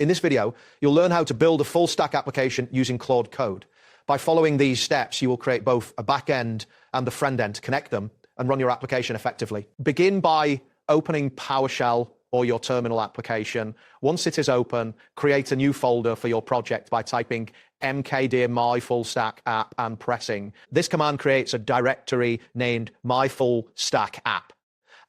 In this video, you'll learn how to build a full stack application using Claude Code. By following these steps, you will create both a back end and a front end to connect them and run your application effectively. Begin by opening PowerShell or your terminal application. Once it is open, create a new folder for your project by typing mkdir my full stack app and pressing. This command creates a directory named my full stack app.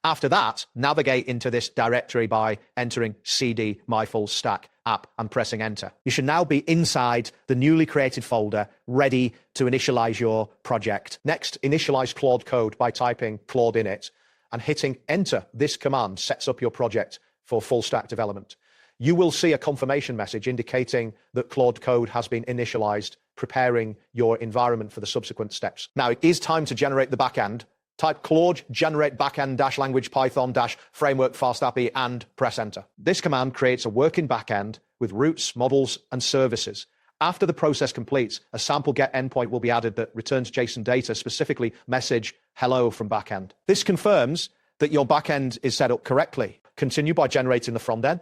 After that, navigate into this directory by entering cd my full stack app and pressing enter. You should now be inside the newly created folder, ready to initialize your project. Next, initialize Claude Code by typing Claude in it and hitting enter. This command sets up your project for full stack development. You will see a confirmation message indicating that Claude Code has been initialized, preparing your environment for the subsequent steps. Now it is time to generate the backend. Type Claude generate backend -language Python -framework fast API and press enter. This command creates a working backend with routes, models, and services. After the process completes, a sample get endpoint will be added that returns JSON data, specifically message hello from backend. This confirms that your backend is set up correctly. Continue by generating the front end.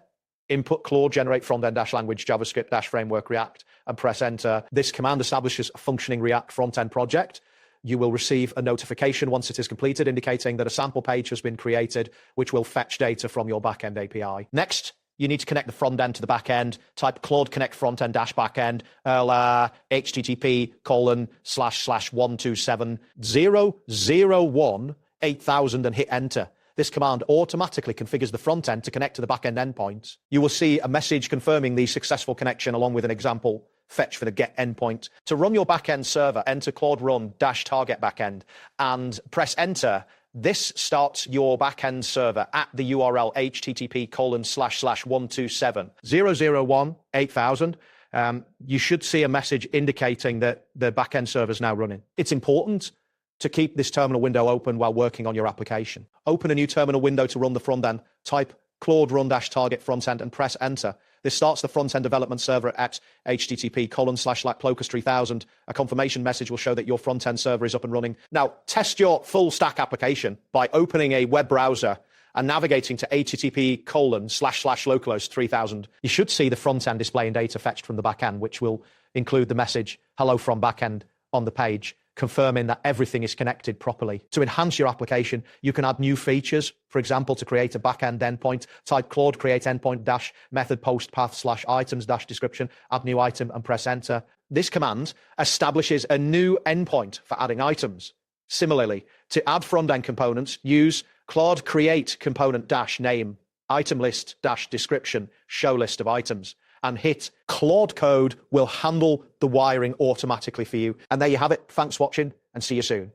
Input Claude generate frontend -language JavaScript -framework React and press enter. This command establishes a functioning React frontend project. You will receive a notification once it is completed, indicating that a sample page has been created, which will fetch data from your backend API. Next, you need to connect the front end to the back end. Type Claude connect frontend -backend http://127.001.8000 and hit enter. This command automatically configures the front end to connect to the backend endpoint. You will see a message confirming the successful connection along with an example fetch for the get endpoint. To run your backend server, enter Claude run -target backend and press enter. This starts your backend server at the URL http://127.001.8000. You should see a message indicating that the backend server is now running. It's important to keep this terminal window open while working on your application. Open a new terminal window to run the front end. Type Claude run -target frontend and press enter. This starts the front-end development server at http://locust3000. A confirmation message will show that your front-end server is up and running. Now, test your full stack application by opening a web browser and navigating to http://locust3000. You should see the front-end displaying data fetched from the back-end, which will include the message hello from backend on the page, confirming that everything is connected properly. To enhance your application, you can add new features. For example, to create a backend endpoint, type Claude create endpoint -method post path /items -description, add new item and press enter. This command establishes a new endpoint for adding items. Similarly, to add front-end components, use Claude create component -name, item list -description, show list of items, and hit Claude Code will handle the wiring automatically for you. And there you have it. Thanks for watching and see you soon.